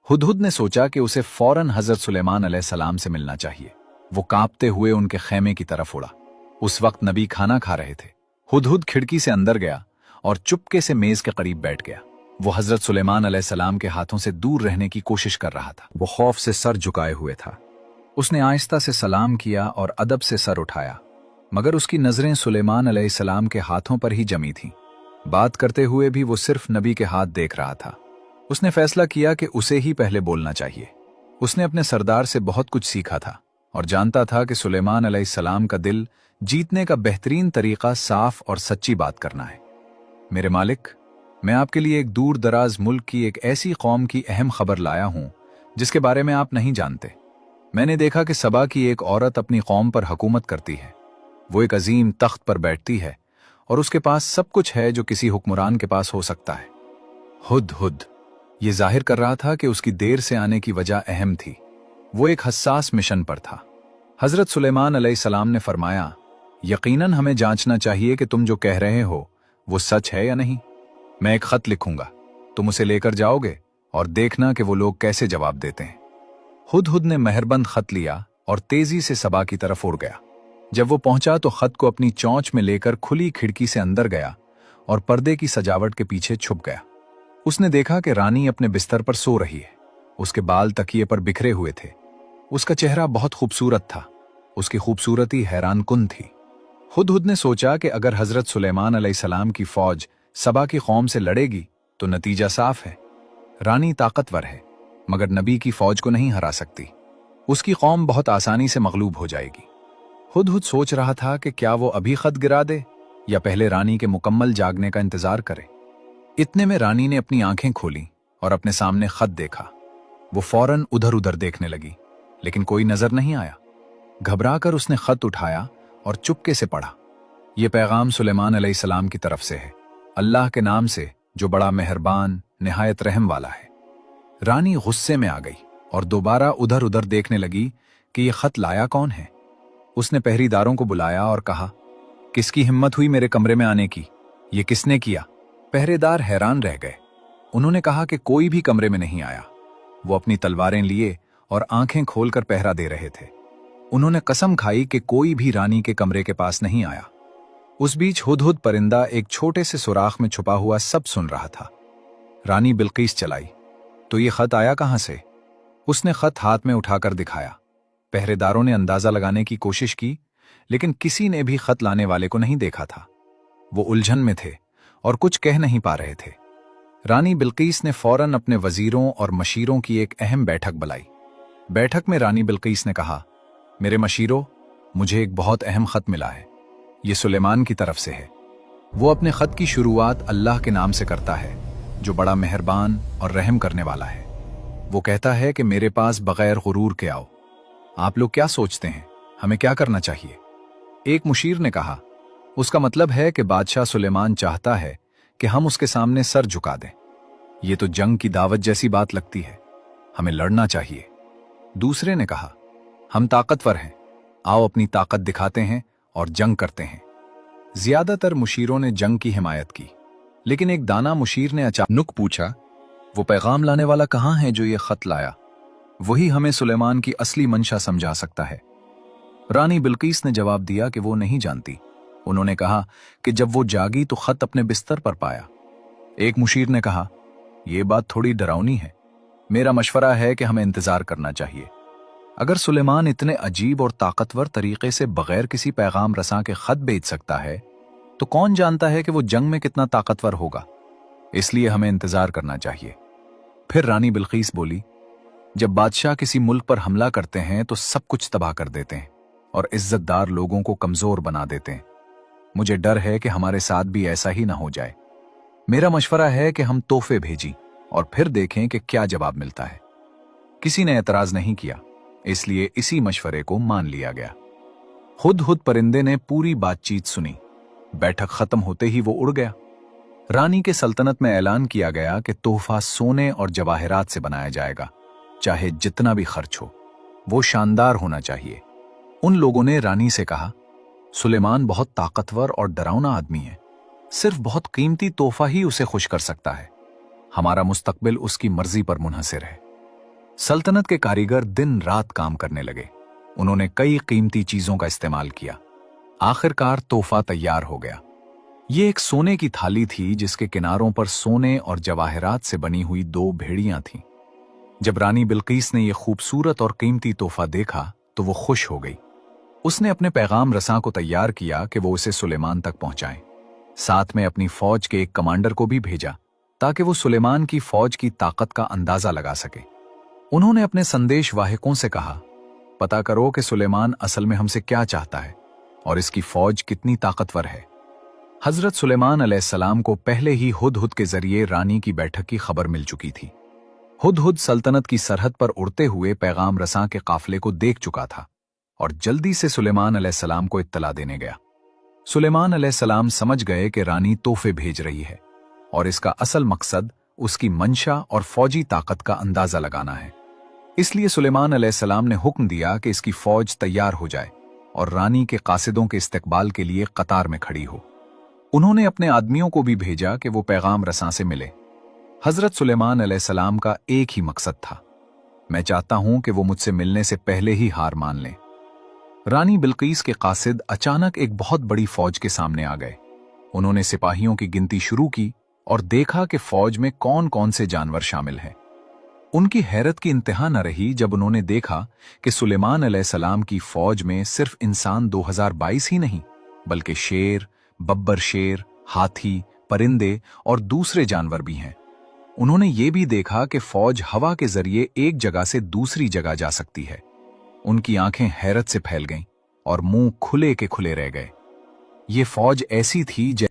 हुदहुद ने सोचा कि उसे फौरन हजरत सुलेमान अलैहिस्सलाम से मिलना चाहिए। वो कांपते हुए उनके खेमे की तरफ उड़ा। उस वक्त नबी खाना खा रहे थे। हुदहुद खिड़की से अंदर गया और चुपके से मेज के करीब बैठ गया। वो हजरत सुलेमान अलैहिस्सलाम के हाथों से दूर रहने की कोशिश कर रहा था। वो खौफ से सर झुकाए हुए था। उसने आहिस्ता से सलाम किया और अदब से सर उठाया, मगर उसकी नजरें सुलेमान अलैहिस्सलाम के हाथों पर ही जमी थीं। बात करते हुए भी वो सिर्फ नबी के हाथ देख रहा था। उसने फैसला किया कि उसे ही पहले बोलना चाहिए। उसने अपने सरदार से बहुत कुछ सीखा था और जानता था कि सुलेमान अलैहिस्सलाम का दिल जीतने का बेहतरीन तरीका साफ और सच्ची बात करना है। मेरे मालिक, मैं आपके लिए एक दूर दराज मुल्क की एक ऐसी कौम की अहम खबर लाया हूं जिसके बारे में आप नहीं जानते। मैंने देखा कि सबा की एक औरत अपनी कौम पर हुकूमत करती है। वो एक अजीम तख्त पर बैठती है और उसके पास सब कुछ है जो किसी हुक्मरान के पास हो सकता है। हुदहुद ये जाहिर कर रहा था कि उसकी देर से आने की वजह अहम थी। वो एक हसास मिशन पर था। हजरत सुलेमान अलैहिस्सलाम ने फरमाया, यकीनन हमें जांचना चाहिए कि तुम जो कह रहे हो वो सच है या नहीं। मैं एक खत लिखूंगा, तुम उसे लेकर जाओगे और देखना कि वो लोग कैसे जवाब देते हैं। हुदहुद ने मेहरबंद खत लिया और तेजी से सबा की तरफ उड़ गया। जब वो पहुंचा तो खत को अपनी चौंच में लेकर खुली खिड़की से अंदर गया और पर्दे की सजावट के पीछे छुप गया। उसने देखा कि रानी अपने बिस्तर पर सो रही है। उसके बाल तकिए पर बिखरे हुए थे। उसका चेहरा बहुत खूबसूरत था। उसकी खूबसूरती हैरानकुन थी। हुदहुद ने सोचा कि अगर हजरत सुलेमान अलैहिस्सलाम की फौज सबा की कौम से लड़ेगी तो नतीजा साफ है। रानी ताकतवर है, मगर नबी की फौज को नहीं हरा सकती। उसकी कौम बहुत आसानी से मगलूब हो जाएगी। हुदहुद सोच रहा था कि क्या वो अभी खत गिरा दे या पहले रानी के मुकम्मल जागने का इंतजार करे। इतने में रानी ने अपनी आंखें खोली और अपने सामने खत देखा। वो फौरन उधर उधर देखने लगी, लेकिन कोई नजर नहीं आया। घबराकर उसने खत उठाया और चुपके से पढ़ा। यह पैगाम सुलेमान अलैहिस्सलाम की तरफ से है, अल्लाह के नाम से जो बड़ा मेहरबान निहायत रहम वाला है। रानी गुस्से में आ गई और दोबारा उधर उधर देखने लगी कि यह खत लाया कौन है। उसने पहरेदारों को बुलाया और कहा, किसकी हिम्मत हुई मेरे कमरे में आने की? ये किसने किया? पहरेदार हैरान रह गए। उन्होंने कहा कि कोई भी कमरे में नहीं आया। वो अपनी तलवारें लिए और आंखें खोलकर पहरा दे रहे थे। उन्होंने कसम खाई कि कोई भी रानी के कमरे के पास नहीं आया। उस बीच हुदहुद परिंदा एक छोटे से सुराख में छुपा हुआ सब सुन रहा था। रानी बिल्कीस चलाई, तो ये खत आया कहां से? उसने खत हाथ में उठाकर दिखाया। पहरेदारों ने अंदाजा लगाने की कोशिश की, लेकिन किसी ने भी खत लाने वाले को नहीं देखा था। वो उलझन में थे और कुछ कह नहीं पा रहे थे। रानी बिल्कीस ने फौरन अपने वजीरों और मशीरों की एक अहम बैठक बुलाई। बैठक में रानी बिल्कीस ने कहा, मेरे मशीरों, मुझे एक बहुत अहम खत मिला है। ये सुलेमान की तरफ से है। वो अपने खत की शुरुआत अल्लाह के नाम से करता है, जो बड़ा मेहरबान और रहम करने वाला है। वो कहता है कि मेरे पास बगैर गुरूर के आओ। आप लोग क्या सोचते हैं, हमें क्या करना चाहिए? एक मुशीर ने कहा, उसका मतलब है कि बादशाह सुलेमान चाहता है कि हम उसके सामने सर झुका दें। ये तो जंग की दावत जैसी बात लगती है, हमें लड़ना चाहिए। दूसरे ने कहा, हम ताकतवर हैं, आओ अपनी ताकत दिखाते हैं और जंग करते हैं। ज्यादातर मुशीरों ने जंग की हिमायत की, लेकिन एक दाना मुशीर ने अचानक पूछा, वो पैगाम लाने वाला कहाँ है जो ये खत लाया? वही हमें सुलेमान की असली मंशा समझा सकता है। रानी बिल्कीस ने जवाब दिया कि वो नहीं जानती। उन्होंने कहा कि जब वो जागी तो खत अपने बिस्तर पर पाया। एक मुशीर ने कहा, यह बात थोड़ी डरावनी है। मेरा मशवरा है कि हमें इंतजार करना चाहिए। अगर सुलेमान इतने अजीब और ताकतवर तरीके से बगैर किसी पैगाम रसां के खत भेज सकता है, तो कौन जानता है कि वो जंग में कितना ताकतवर होगा। इसलिए हमें इंतजार करना चाहिए। फिर रानी बिल्कीस बोली, जब बादशाह किसी मुल्क पर हमला करते हैं तो सब कुछ तबाह कर देते हैं और इज्जतदार लोगों को कमजोर बना देते हैं। मुझे डर है कि हमारे साथ भी ऐसा ही ना हो जाए। मेरा मशवरा है कि हम तोहफे भेजें और फिर देखें कि क्या जवाब मिलता है। किसी ने एतराज नहीं किया, इसलिए इसी मशवरे को मान लिया गया। हुदहुद परिंदे ने पूरी बातचीत सुनी। बैठक खत्म होते ही वो उड़ गया। रानी के सल्तनत में ऐलान किया गया कि तोहफा सोने और जवाहरात से बनाया जाएगा, चाहे जितना भी खर्च हो। वो शानदार होना चाहिए। उन लोगों ने रानी से कहा, सुलेमान बहुत ताकतवर और डरावना आदमी है। सिर्फ बहुत कीमती तोहफा ही उसे खुश कर सकता है। हमारा मुस्तकबिल उसकी मर्जी पर मुनहसिर है। सल्तनत के कारीगर दिन रात काम करने लगे। उन्होंने कई कीमती चीजों का इस्तेमाल किया। आखिरकार तोहफा तैयार हो गया। ये एक सोने की थाली थी जिसके किनारों पर सोने और जवाहरात से बनी हुई 2 भेड़ियां थीं। जब रानी बिल्कीस ने यह खूबसूरत और कीमती तोहफा देखा तो वो खुश हो गई। उसने अपने पैगाम रसां को तैयार किया कि वो उसे सुलेमान तक पहुंचाएं। साथ में अपनी फौज के एक कमांडर को भी भेजा ताकि वो सुलेमान की फौज की ताकत का अंदाजा लगा सके। उन्होंने अपने संदेश वाहकों से कहा, पता करो कि सुलेमान असल में हमसे क्या चाहता है और इसकी फौज कितनी ताकतवर है। हजरत सुलेमान अलैहिस्सलाम को पहले ही हुदहुद के जरिए रानी की बैठक की खबर मिल चुकी थी। हुदहुद सल्तनत की सरहद पर उड़ते हुए पैगाम रसां के काफिले को देख चुका था और जल्दी से सुलेमान अलैहिस्सलाम को इत्तला देने गया। सुलेमान अलैहिस्सलाम समझ गए कि रानी तोहफे भेज रही है और इसका असल मकसद उसकी मंशा और फौजी ताकत का अंदाजा लगाना है। इसलिए सुलेमान अलैहिस्सलाम ने हुक्म दिया कि इसकी फौज तैयार हो जाए और रानी के कासिदों के इस्तकबाल के लिए कतार में खड़ी हो। उन्होंने अपने आदमियों को भी भेजा कि वो पैगाम रसां से मिले। हजरत सुलेमान अलैहिस्सलाम का एक ही मकसद था, मैं चाहता हूं कि वो मुझसे मिलने से पहले ही हार मान लें। रानी बिल्कीस के कासिद अचानक एक बहुत बड़ी फौज के सामने आ गए। उन्होंने सिपाहियों की गिनती शुरू की और देखा कि फौज में कौन कौन से जानवर शामिल हैं। उनकी हैरत की इंतहा न रही जब उन्होंने देखा कि सुलेमान अलैहिस्सलाम की फौज में सिर्फ इंसान 2022 ही नहीं बल्कि शेर, बब्बर शेर, हाथी, परिंदे और दूसरे जानवर भी हैं। उन्होंने ये भी देखा कि फौज हवा के जरिए एक जगह से दूसरी जगह जा सकती है। उनकी आंखें हैरत से फैल गईं और मुंह खुले के खुले रह गए। ये फौज ऐसी थी